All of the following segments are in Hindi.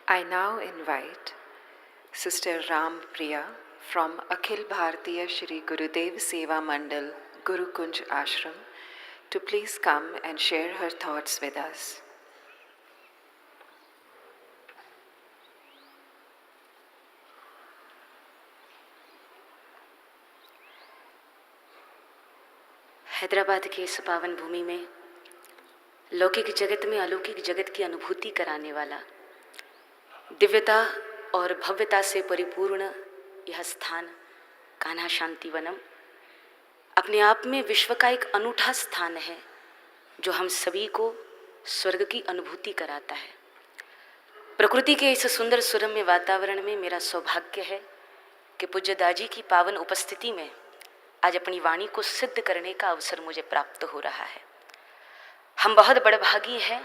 I now invite Sister Ram Priya from Akhil Bharatiya Shri Gurudev Seva Mandal Guru Kunj Ashram to please come and share her thoughts with us. Hyderabad की इस पावन भूमि में लौकिक जगत में अलौकिक जगत की अनुभूति कराने वाला, दिव्यता और भव्यता से परिपूर्ण यह स्थान कान्हा शांतिवनम अपने आप में विश्व का एक अनूठा स्थान है जो हम सभी को स्वर्ग की अनुभूति कराता है। प्रकृति के इस सुंदर सुरम्य वातावरण में मेरा सौभाग्य है कि पूज्य दाजी की पावन उपस्थिति में आज अपनी वाणी को सिद्ध करने का अवसर मुझे प्राप्त हो रहा है। हम बहुत बड़भागी हैं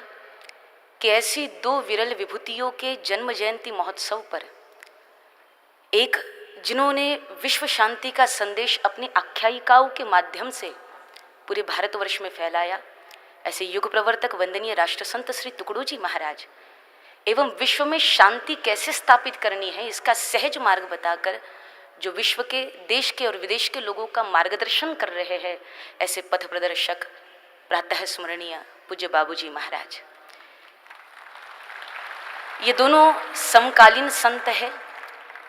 कि ऐसी दो विरल विभूतियों के जन्म जयंती महोत्सव पर, एक जिन्होंने विश्व शांति का संदेश अपनी आख्यायिकाओं के माध्यम से पूरे भारतवर्ष में फैलाया, ऐसे युग प्रवर्तक वंदनीय राष्ट्रसंत श्री तुकडो जी महाराज, एवं विश्व में शांति कैसे स्थापित करनी है इसका सहज मार्ग बताकर जो विश्व के, देश के और विदेश के लोगों का मार्गदर्शन कर रहे हैं, ऐसे पथ प्रदर्शक प्रातः स्मरणीय पूज्य बाबूजी महाराज। ये दोनों समकालीन संत हैं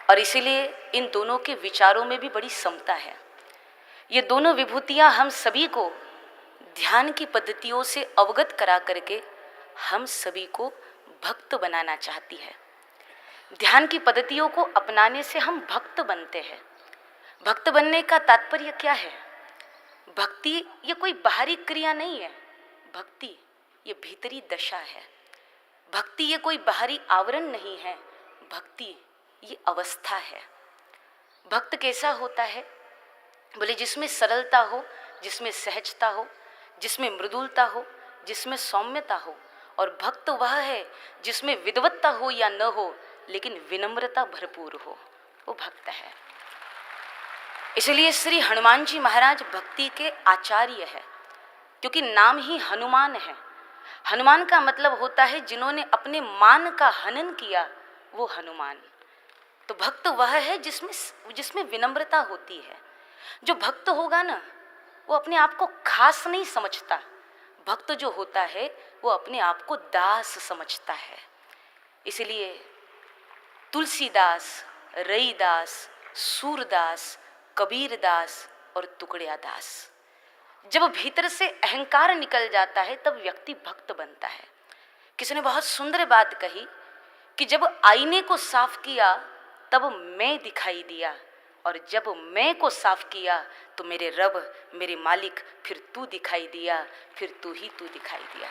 और इसीलिए इन दोनों के विचारों में भी बड़ी समता है। ये दोनों विभूतियां हम सभी को ध्यान की पद्धतियों से अवगत करा करके हम सभी को भक्त बनाना चाहती है। ध्यान की पद्धतियों को अपनाने से हम भक्त बनते हैं। भक्त बनने का तात्पर्य क्या है? भक्ति ये कोई बाहरी क्रिया नहीं है, भक्ति ये भीतरी दशा है। भक्ति ये कोई बाहरी आवरण नहीं है, भक्ति ये अवस्था है। भक्त कैसा होता है? बोले जिसमें सरलता हो, जिसमें सहजता हो, जिसमें मृदुलता हो, जिसमें सौम्यता हो। और भक्त वह है जिसमें विद्वत्ता हो या न हो लेकिन विनम्रता भरपूर हो, वो भक्त है। इसलिए श्री हनुमान जी महाराज भक्ति के आचार्य है, क्योंकि नाम ही हनुमान है। हनुमान का मतलब होता है जिन्होंने अपने मान का हनन किया, वो हनुमान। तो भक्त वह है जिसमें विनम्रता होती है। जो भक्त होगा ना, वो अपने आप को खास नहीं समझता। भक्त जो होता है वो अपने आप को दास समझता है। इसलिए तुलसीदास, रईदास, सूरदास, कबीरदास और टुकड़िया दास, जब भीतर से अहंकार निकल जाता है तब व्यक्ति भक्त बनता है। किसी ने बहुत सुंदर बात कही कि जब आईने को साफ किया तब मैं दिखाई दिया, और जब मैं को साफ किया तो मेरे रब, मेरे मालिक, फिर तू दिखाई दिया, फिर तू ही तू दिखाई दिया।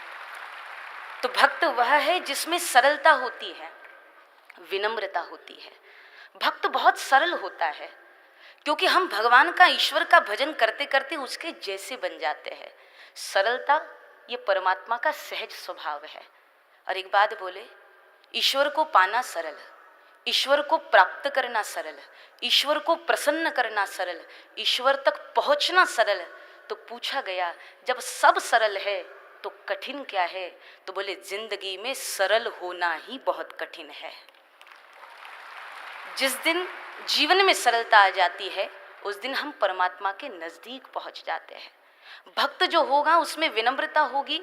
तो भक्त वह है जिसमें सरलता होती है, विनम्रता होती है। भक्त बहुत सरल होता है क्योंकि हम भगवान का, ईश्वर का भजन करते करते उसके जैसे बन जाते हैं। सरलता ये परमात्मा का सहज स्वभाव है। और एक बात बोले, ईश्वर को पाना सरल, ईश्वर को प्राप्त करना सरल, ईश्वर को प्रसन्न करना सरल, ईश्वर तक पहुंचना सरल। तो पूछा गया जब सब सरल है तो कठिन क्या है? तो बोले जिंदगी में सरल होना ही बहुत कठिन है। जिस दिन जीवन में सरलता आ जाती है उस दिन हम परमात्मा के नजदीक पहुंच जाते हैं। भक्त जो होगा उसमें विनम्रता होगी,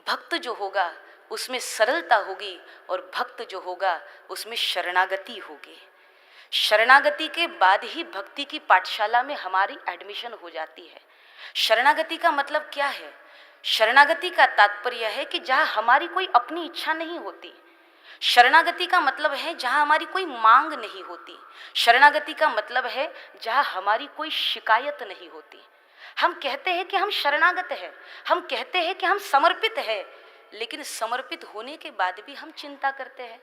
भक्त जो होगा उसमें सरलता होगी, और भक्त जो होगा उसमें शरणागति होगी। शरणागति के बाद ही भक्ति की पाठशाला में हमारी एडमिशन हो जाती है। शरणागति का मतलब क्या है? शरणागति का तात्पर्य है कि जहाँ हमारी कोई अपनी इच्छा नहीं होती। शरणागति का मतलब है जहाँ हमारी कोई मांग नहीं होती। शरणागति का मतलब है जहाँ हमारी कोई शिकायत नहीं होती। हम कहते हैं कि हम शरणागत हैं, हम कहते हैं कि हम समर्पित हैं, लेकिन समर्पित होने के बाद भी हम चिंता करते हैं।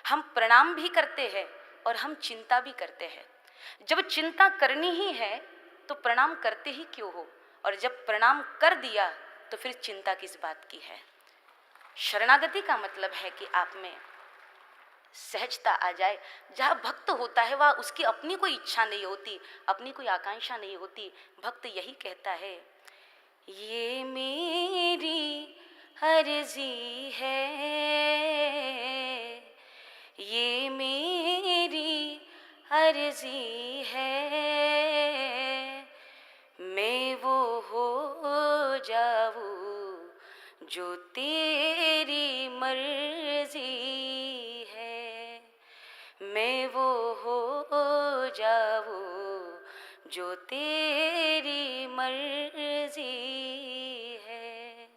हम प्रणाम भी करते हैं और हम चिंता भी करते हैं। जब चिंता करनी ही है तो प्रणाम करते ही क्यों हो, और जब प्रणाम कर दिया तो फिर चिंता किस बात की है? शरणागति का मतलब है कि आप में सहजता आ जाए। जहाँ भक्त होता है वह उसकी अपनी कोई इच्छा नहीं होती, अपनी कोई आकांक्षा नहीं होती। भक्त यही कहता है, ये मेरी अर्जी है, ये मेरी अर्जी है, मैं वो हो जाऊं जो तेरी मर्जी है, मैं वो हो जाऊं जो तेरी मर्जी है।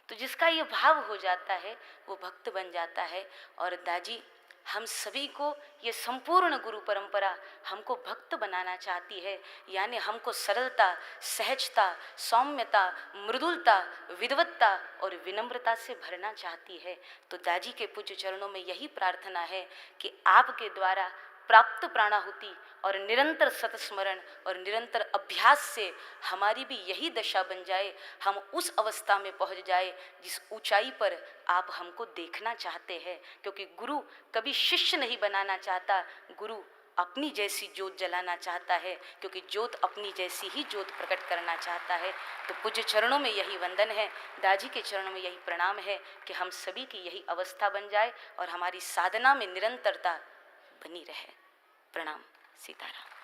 तो जिसका ये भाव हो जाता है वो भक्त बन जाता है। और दाजी हम सभी को ये संपूर्ण गुरु परंपरा हमको भक्त बनाना चाहती है, यानी हमको सरलता, सहजता, सौम्यता, मृदुलता, विद्वत्ता और विनम्रता से भरना चाहती है। तो दाजी के पूज्य चरणों में यही प्रार्थना है कि आपके द्वारा प्राप्त प्राणाहुति और निरंतर सतस्मरण और निरंतर अभ्यास से हमारी भी यही दशा बन जाए, हम उस अवस्था में पहुंच जाए जिस ऊंचाई पर आप हमको देखना चाहते हैं। क्योंकि गुरु कभी शिष्य नहीं बनाना चाहता, गुरु अपनी जैसी ज्योत जलाना चाहता है, क्योंकि ज्योत अपनी जैसी ही ज्योत प्रकट करना चाहता है। तो पूज्य चरणों में यही वंदन है, दाजी के चरणों में यही प्रणाम है कि हम सभी की यही अवस्था बन जाए और हमारी साधना में निरंतरता बनी रहे। प्रणाम। सीताराम।